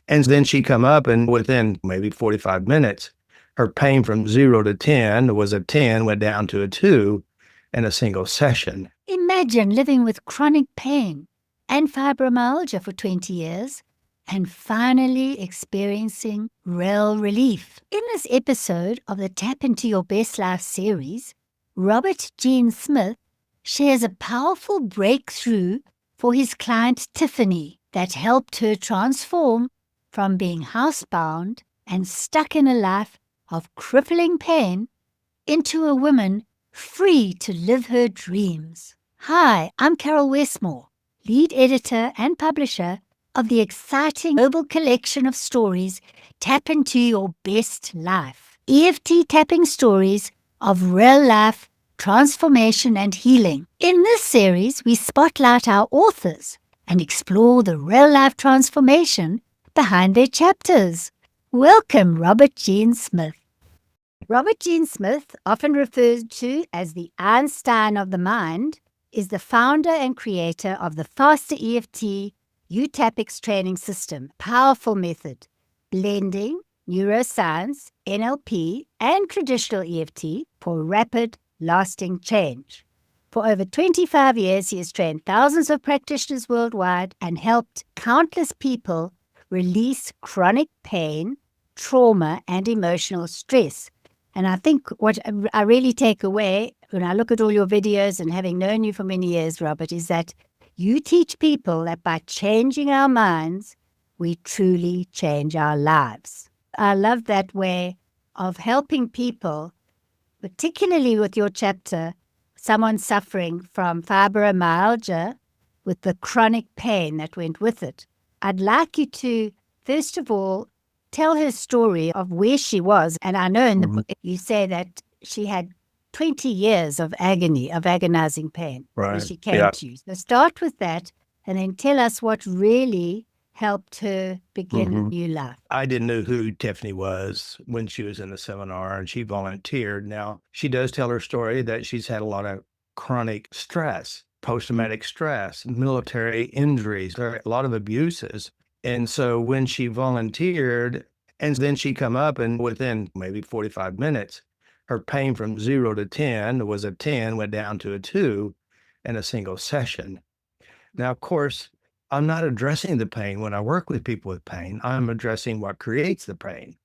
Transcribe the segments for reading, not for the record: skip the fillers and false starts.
And then she'd come up, and within maybe 45 minutes, her pain from 0 to 10 was a 10, went down to a 2 in a single session. Imagine living with chronic pain and fibromyalgia for 20 years and finally experiencing real relief. In this episode of the Tap Into Your Best Life series, Robert Gene Smith shares a powerful breakthrough for his client Tiffany that helped her transform from being housebound and stuck in a life of crippling pain into a woman free to live her dreams. Hi, I'm Carol Westmore, lead editor and publisher of the exciting global collection of stories, Tap Into Your Best Life. EFT tapping stories of real life transformation and healing. In this series, we spotlight our authors and explore the real life transformation behind their chapters. Welcome, Robert Gene Smith. Robert Gene Smith, often referred to as the Einstein of the mind, is the founder and creator of the Faster EFT Eutaptics training system, powerful method, blending neuroscience, NLP, and traditional EFT for rapid, lasting change. For over 25 years, he has trained thousands of practitioners worldwide and helped countless people release chronic pain, trauma, and emotional stress. And I think what I really take away when I look at all your videos and having known you for many years, Robert, is that you teach people that by changing our minds, we truly change our lives. I love that way of helping people, particularly with your chapter, someone suffering from fibromyalgia with the chronic pain that went with it. I'd like you to, first of all, tell her story of where she was. And I know in the book you say that she had 20 years of agony, of agonizing pain when she came to you. So start with that and then tell us what really helped her begin a new life. I didn't know who Tiffany was when she was in the seminar, and she volunteered. Now, she does tell her story that she's had a lot of chronic stress, post-traumatic stress, military injuries, a lot of abuses. And so when she volunteered, and then she'd come up, and within maybe 45 minutes, her pain from 0 to 10 was a 10, went down to a 2 in a single session. Now, of course, I'm not addressing the pain when I work with people with pain. I'm addressing what creates the pain,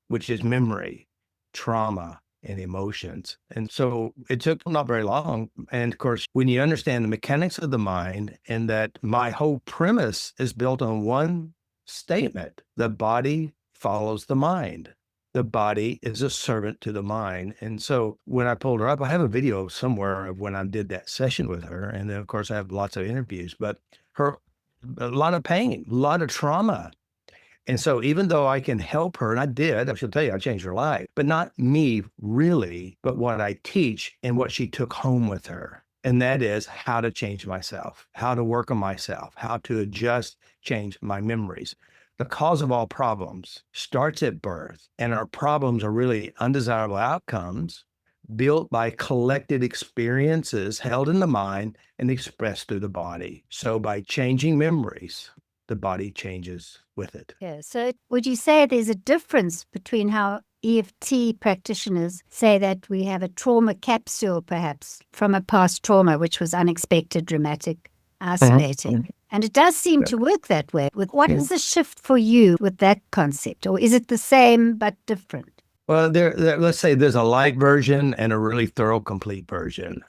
which is memory, trauma, and emotions. And so it took not very long. And of course, when you understand the mechanics of the mind, and that my whole premise is built on one statement: the body follows the mind. The body is a servant to the mind. And so when I pulled her up, I have a video somewhere of when I did that session with her. And then, of course, I have lots of interviews, but a lot of pain, a lot of trauma. And so even though I can help her, and I did, I should tell you, I changed her life, but not me really, but what I teach and what she took home with her. And that is how to change myself, how to work on myself, how to adjust, change my memories. The cause of all problems starts at birth, and our problems are really undesirable outcomes built by collected experiences held in the mind and expressed through the body. So by changing memories, the body changes with it. Yeah. So would you say there's a difference between how EFT practitioners say that we have a trauma capsule, perhaps, from a past trauma, which was unexpected, dramatic, isolating? And it does seem to work that way. What is the shift for you with that concept? Or is it the same but different? Well, let's say there's a light version and a really thorough, complete version.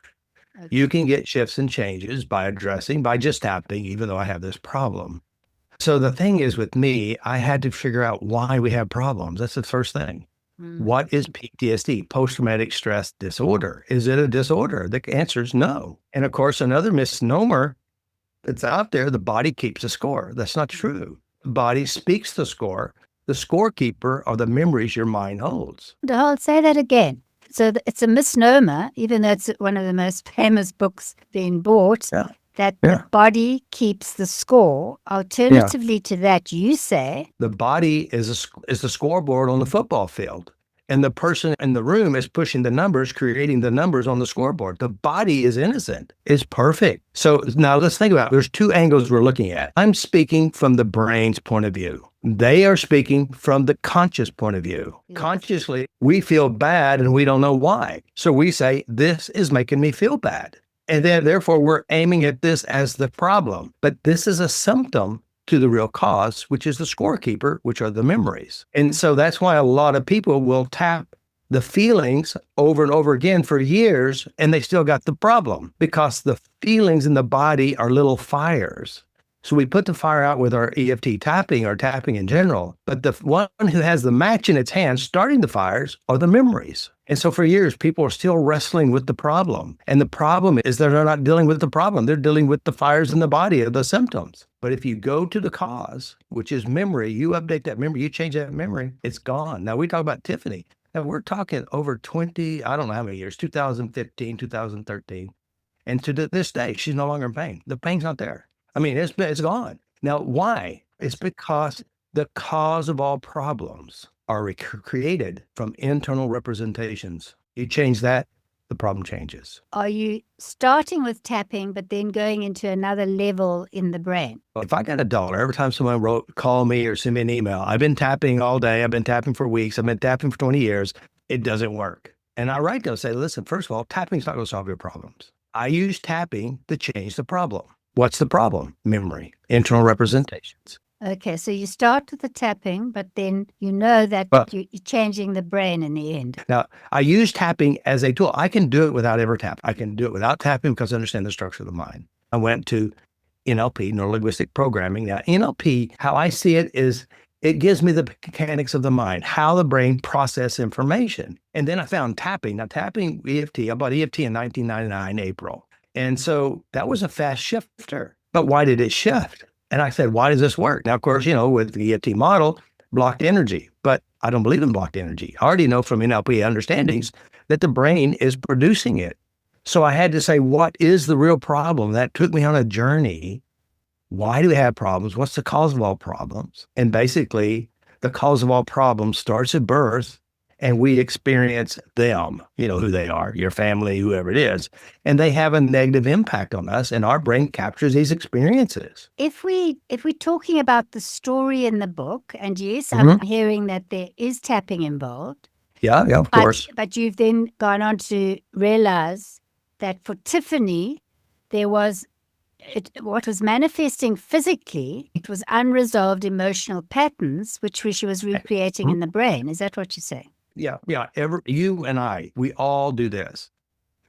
Okay. You can get shifts and changes by just tapping, even though I have this problem. So the thing is with me, I had to figure out why we have problems. That's the first thing. What is PTSD, post-traumatic stress disorder? Is it a disorder? The answer is no. And of course, another misnomer that's out there, the body keeps a score. That's not true. The body speaks the score. The scorekeeper are the memories your mind holds. I'll say that again. So it's a misnomer, even though it's one of the most famous books being bought, that the body keeps the score. Alternatively to that, you say the body is the scoreboard on the football field. And the person in the room is pushing the numbers, creating the numbers on the scoreboard. The body is innocent. It's perfect. So now let's think about it. There's two angles we're looking at. I'm speaking from the brain's point of view. They are speaking from the conscious point of view. Yes. Consciously, we feel bad and we don't know why. So we say, this is making me feel bad. And then therefore we're aiming at this as the problem. But this is a symptom to the real cause, which is the scorekeeper, which are the memories. And so that's why a lot of people will tap the feelings over and over again for years, and they still got the problem because the feelings in the body are little fires. So we put the fire out with our EFT tapping or tapping in general, but the one who has the match in its hand starting the fires are the memories. And so for years, people are still wrestling with the problem. And the problem is they're not dealing with the problem. They're dealing with the fires in the body of the symptoms. But if you go to the cause, which is memory, you update that memory, you change that memory, it's gone. Now we talk about Tiffany. Now we're talking over 20, I don't know how many years, 2015, 2013. And to this day, she's no longer in pain. The pain's not there. I mean, it's gone. Now, why? It's because the cause of all problems are created from internal representations. You change that, the problem changes. Are you starting with tapping, but then going into another level in the brain? If I got $1 every time someone call me or send me an email, I've been tapping all day. I've been tapping for weeks. I've been tapping for 20 years. It doesn't work. And I write them and say, listen, first of all, tapping's not going to solve your problems. I use tapping to change the problem. What's the problem? Memory, internal representations. Okay, so you start with the tapping, but then you know that you're changing the brain in the end. Now, I use tapping as a tool. I can do it without ever tapping. I can do it without tapping because I understand the structure of the mind. I went to NLP, Neuro-Linguistic Programming. Now, NLP, how I see it is it gives me the mechanics of the mind, how the brain processes information. And then I found tapping. Now, tapping EFT, I bought EFT in 1999, April. And so that was a fast shifter. But why did it shift? And I said, why does this work? Now, of course, with the EFT model, blocked energy, but I don't believe in blocked energy. I already know from NLP understandings that the brain is producing it. So I had to say, what is the real problem? That took me on a journey. Why do we have problems? What's the cause of all problems? And basically, the cause of all problems starts at birth, and we experience them, who they are, your family, whoever it is, and they have a negative impact on us, and our brain captures these experiences. If we're talking about the story in the book, and yes, I'm hearing that there is tapping involved. Yeah, of course. But you've then gone on to realize that for Tiffany, there was what was manifesting physically, it was unresolved emotional patterns, which she was recreating in the brain. Is that what you're saying? Yeah. You and I, we all do this.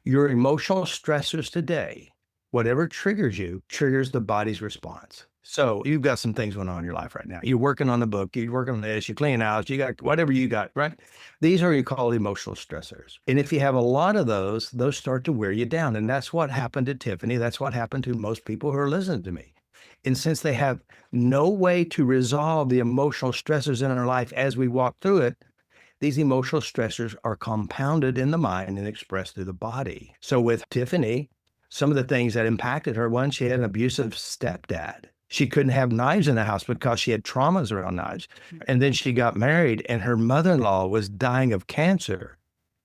Your emotional stressors today, whatever triggers you, triggers the body's response. So you've got some things going on in your life right now. You're working on the book, you're working on this, you're cleaning house, you got whatever you got, right? These are called emotional stressors. And if you have a lot of those start to wear you down. And that's what happened to Tiffany. That's what happened to most people who are listening to me. And since they have no way to resolve the emotional stressors in our life as we walk through it, these emotional stressors are compounded in the mind and expressed through the body. So with Tiffany, some of the things that impacted her, one, she had an abusive stepdad. She couldn't have knives in the house because she had traumas around knives. And then she got married and her mother-in-law was dying of cancer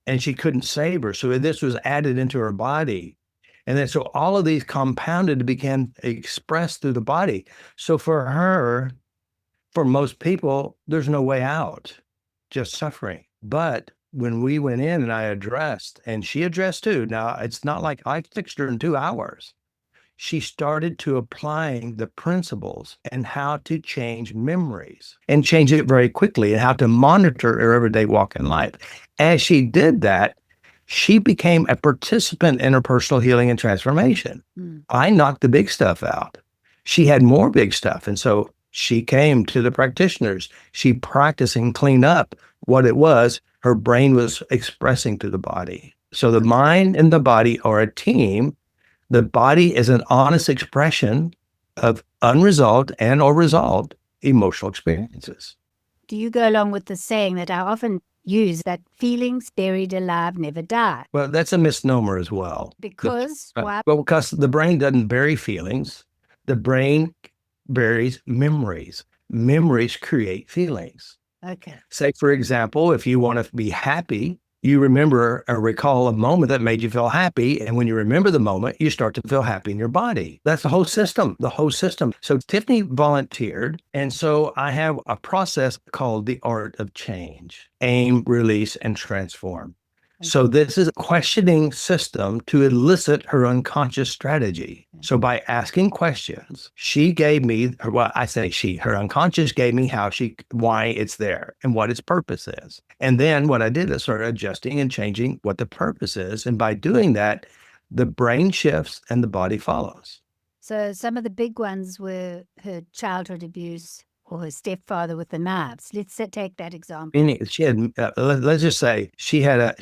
and she couldn't save her. So this was added into her body. And then so all of these compounded became expressed through the body. So for her, for most people, there's no way out. Just suffering. But when we went in and I addressed, and she addressed too, now it's not like I fixed her in 2 hours. She started to applying the principles and how to change memories and change it very quickly and how to monitor her everyday walk in life. As she did that, she became a participant in her personal healing and transformation. I knocked the big stuff out. She had more big stuff. And so she came to the practitioners. She practiced and cleaned up what it was her brain was expressing to the body. So the mind and the body are a team. The body is an honest expression of unresolved and or resolved emotional experiences. Do you go along with the saying that I often use, that feelings buried alive never die? Well, that's a misnomer as well. Because why? Well, because the brain doesn't bury feelings. The brain buries memories. Memories create feelings. Okay. Say, for example, if you want to be happy, you remember or recall a moment that made you feel happy. And when you remember the moment, you start to feel happy in your body. That's the whole system, the whole system. So Tiffany volunteered. And so I have a process called the art of change: aim, release, and transform. So this is a questioning system to elicit her unconscious strategy. So by asking questions, she gave me, well, I say she, her unconscious gave me why it's there and what its purpose is. And then what I did is started adjusting and changing what the purpose is. And by doing that, the brain shifts and the body follows. So some of the big ones were her childhood abuse or her stepfather with the knives. Let's take that example. She had, let's just say, she had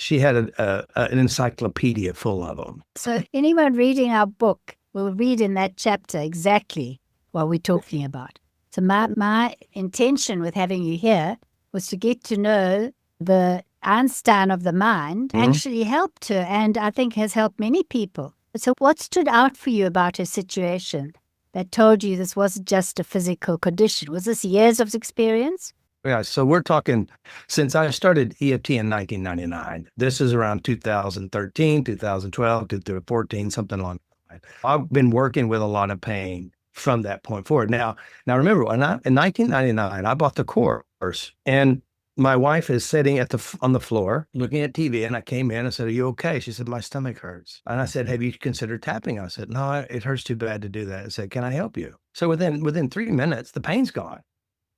an encyclopedia full of them. So anyone reading our book will read in that chapter exactly what we're talking about. So my intention with having you here was to get to know the Einstein of the mind. Actually helped her, and I think has helped many people. So what stood out for you about her situation that told you this wasn't just a physical condition? Was this years of experience? Yeah, so we're talking since I started EFT in 1999. This is around 2013, 2012, 2014, something along that line. I've been working with a lot of pain from that point forward. Now remember, in 1999, I bought the course, and my wife is sitting on the floor looking at TV, and I came in and said, "Are you okay?" She said, "My stomach hurts." And I said, "Have you considered tapping?" I said, "No, it hurts too bad to do that." I said, "Can I help you?" So within 3 minutes, the pain's gone.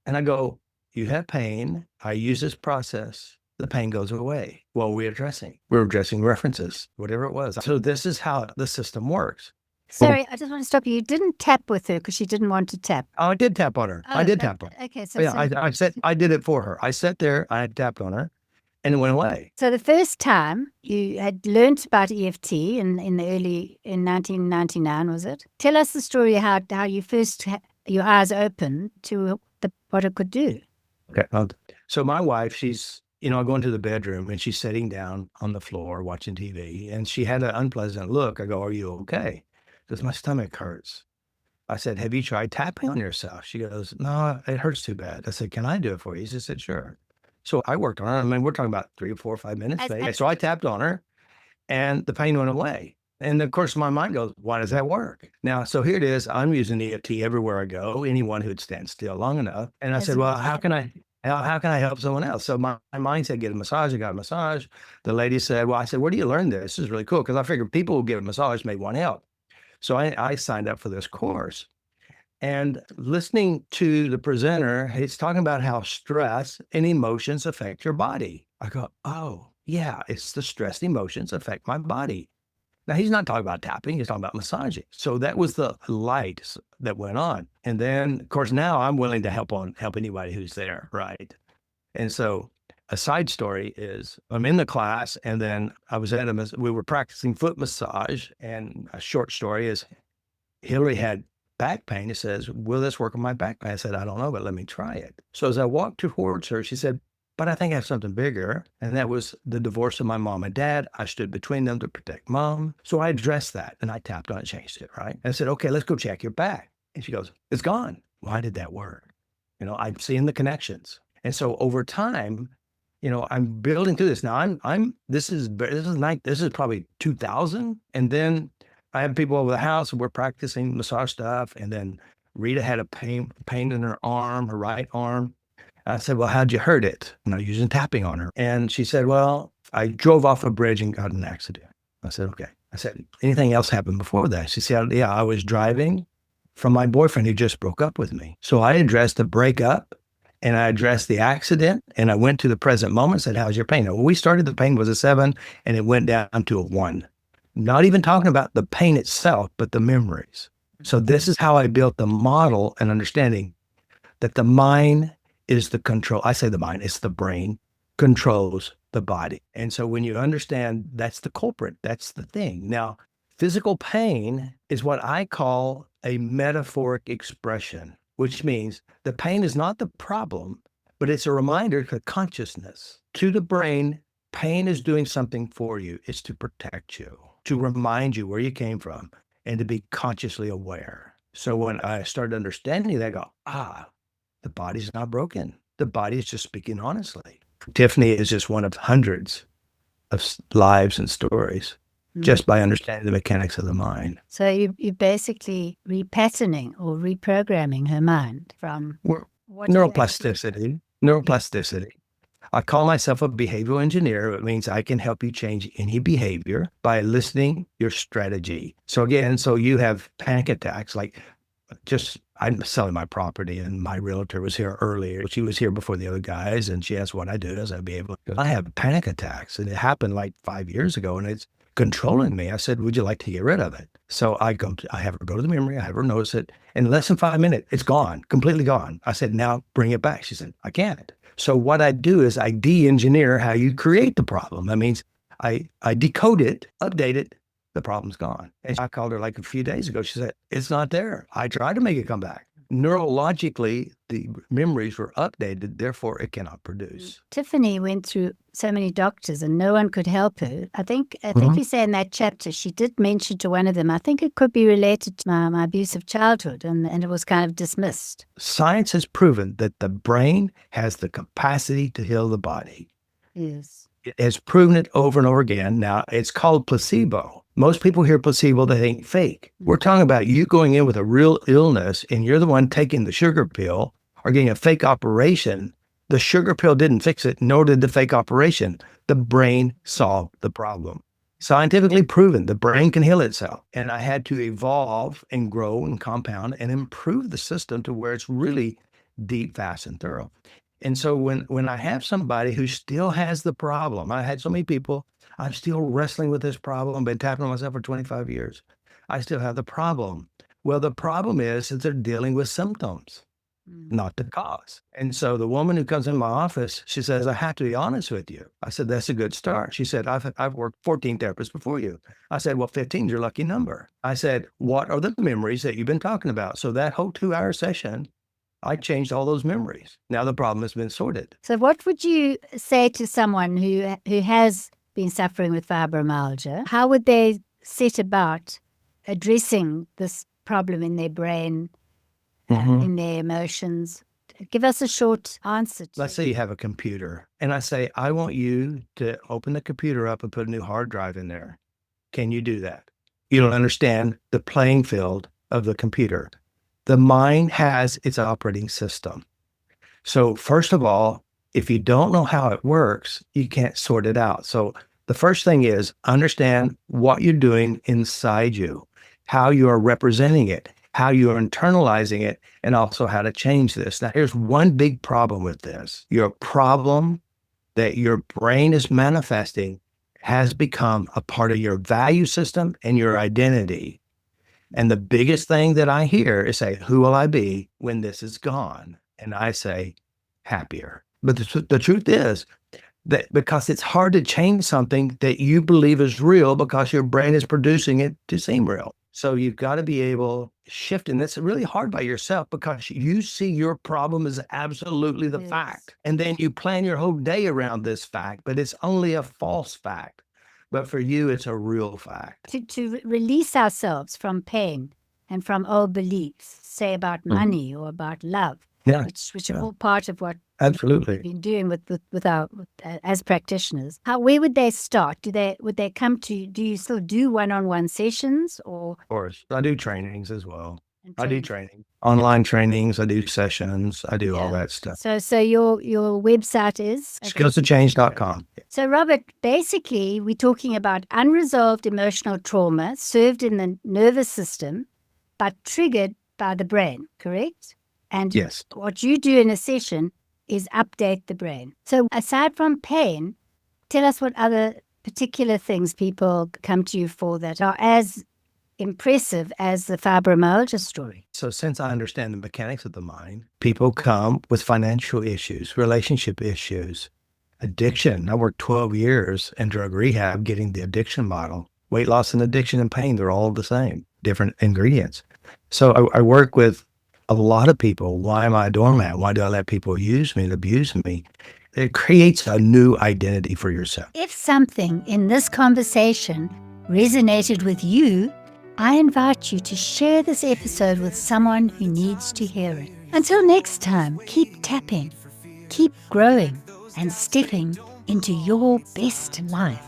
And I go, "You have pain. I use this process. The pain goes away." Well, we're addressing references, whatever it was. So this is how the system works. Sorry, I just want to stop you. You didn't tap with her because she didn't want to tap. Oh, I did tap on her. I did tap on her. Okay, so Yeah, I did it for her. I sat there, I tapped on her, and it went away. So the first time you had learned about EFT in 1999, was it? Tell us the story how you first your eyes opened to what it could do. Okay. So my wife, I go into the bedroom and she's sitting down on the floor watching TV, and she had an unpleasant look. I go, "Are you okay?" Because my stomach hurts. I said, "Have you tried tapping on yourself?" She goes, "No, it hurts too bad." I said, "Can I do it for you?" She said, "Sure." So I worked on her. I mean, we're talking about 3 or 4 or 5 minutes. So I tapped on her, and the pain went away. And of course, my mind goes, "Why does that work?" Now, so here it is. I'm using EFT everywhere I go, anyone who'd stand still long enough. And I said, "Well, how can I help someone else?" So my mind said, "Get a massage." I got a massage. The lady said, "Well," I said, "Where do you learn this? This is really cool." Because I figured people who get a massage may want help. So I signed up for this course. And listening to the presenter, he's talking about how stress and emotions affect your body. I go, "Oh, yeah, it's the stress and emotions affect my body." Now, he's not talking about tapping, he's talking about massaging. So that was the light that went on. And then, of course, now I'm willing to help anybody who's there, right? And so a side story is I'm in the class, and then we were practicing foot massage, and a short story is Hillary had back pain. He says, "Will this work on my back pain?" I said, "I don't know, but let me try it." So as I walked towards her, she said, "But I think I have something bigger." And that was the divorce of my mom and dad. I stood between them to protect mom. So I addressed that, and I tapped on it, changed it, right? And I said, "Okay, let's go check your back." And she goes, "It's gone." Why did that work? I'm seeing the connections. And so over time, I'm building through this. Now this is probably 2000. And then I have people over the house, and we're practicing massage stuff. And then Rita had a pain in her arm, her right arm. I said, "Well, how'd you hurt it?" And I was using tapping on her. And she said, "Well, I drove off a bridge and got in an accident." I said, "Okay." I said, "Anything else happened before that?" She said, "Yeah, I was driving from my boyfriend who just broke up with me." So I addressed the breakup, and I addressed the accident, and I went to the present moment and said, "How's your pain?" Now, when we started, the pain was a 7, and it went down to a 1. Not even talking about the pain itself, but the memories. So this is how I built the model and understanding that the mind is the control. I say the mind, it's the brain, controls the body. And so when you understand that's the culprit, that's the thing. Now, physical pain is what I call a metaphoric expression, which means the pain is not the problem, but it's a reminder to consciousness. To the brain, pain is doing something for you. It's to protect you, to remind you where you came from, and to be consciously aware. So when I started understanding that, I go, the body's not broken. The body is just speaking honestly. Tiffany is just one of hundreds of lives and stories just by understanding the mechanics of the mind. So you're basically repatterning or reprogramming her mind from Neuroplasticity. Neuroplasticity. I call myself a behavioral engineer. It means I can help you change any behavior by listening your strategy. So again, so you have panic attacks, like I'm selling my property and my realtor was here earlier. She was here before the other guys and she asked what I do. I have panic attacks and it happened like 5 years ago and it's controlling me. I said, would you like to get rid of it? So I have her go to the memory. I have her notice it. In less than 5 minutes, it's gone, completely gone. I said, now bring it back. She said, I can't. So what I do is I de-engineer how you create the problem. That means I decode it, update it, the problem's gone. And I called her like a few days ago. She said, it's not there. I tried to make it come back. Neurologically, the memories were updated, therefore it cannot produce. Tiffany went through so many doctors and no one could help her. I think you say in that chapter, she did mention to one of them, I think it could be related to my abusive childhood, and it was kind of dismissed. Science has proven that the brain has the capacity to heal the body. Yes. It has proven it over and over again. Now, it's called placebo. Most people hear placebo, they think fake. We're talking about you going in with a real illness and you're the one taking the sugar pill or getting a fake operation. The sugar pill didn't fix it, nor did the fake operation. The brain solved the problem. Scientifically proven, the brain can heal itself. And I had to evolve and grow and compound and improve the system to where it's really deep, fast, and thorough. And so when I have somebody who still has the problem, I had so many people, I'm still wrestling with this problem, been tapping on myself for 25 years. I still have the problem. Well, the problem is that they're dealing with symptoms, not the cause. And so the woman who comes in my office, she says, I have to be honest with you. I said, that's a good start. She said, I've worked 14 therapists before you. I said, well, 15 is your lucky number. I said, what are the memories that you've been talking about? So that whole 2-hour session, I changed all those memories. Now the problem has been sorted. So what would you say to someone who has been suffering with fibromyalgia? How would they set about addressing this problem in their brain, in their emotions? Give us a short answer. Let's say you have a computer and I say, I want you to open the computer up and put a new hard drive in there. Can you do that? You don't understand the playing field of the computer. The mind has its operating system. So first of all, if you don't know how it works, you can't sort it out. So the first thing is understand what you're doing inside you, how you are representing it, how you are internalizing it, and also how to change this. Now, here's one big problem with this. Your problem that your brain is manifesting has become a part of your value system and your identity. And the biggest thing that I hear is say, who will I be when this is gone? And I say, happier. But the truth is that because it's hard to change something that you believe is real because your brain is producing it to seem real. So you've got to be able to shift. And that's really hard by yourself because you see your problem as absolutely the fact. And then you plan your whole day around this fact, but it's only a false fact. But for you, it's a real fact. To release ourselves from pain and from old beliefs, say about money or about love, which are all part of what absolutely we've been doing with our as practitioners. Where would they start? Would they come to? Do you still do one-on-one sessions or? Of course, I do trainings as well. I do training, online trainings. I do sessions. I do all that stuff. So your website is skillstochange.com. So Robert, basically, we're talking about unresolved emotional trauma served in the nervous system, but triggered by the brain. Correct? And yes, what you do in a session is update the brain. So aside from pain, tell us what other particular things people come to you for that are as impressive as the fibromyalgia story. So since I understand the mechanics of the mind, people come with financial issues, relationship issues, addiction. I worked 12 years in drug rehab getting the addiction model. Weight loss and addiction and pain, they're all the same, different ingredients. So I work with a lot of people. Why am I a doormat? Why do I let people use me and abuse me? It creates a new identity for yourself. If something in this conversation resonated with you, I invite you to share this episode with someone who needs to hear it. Until next time, keep tapping, keep growing, and stepping into your best life.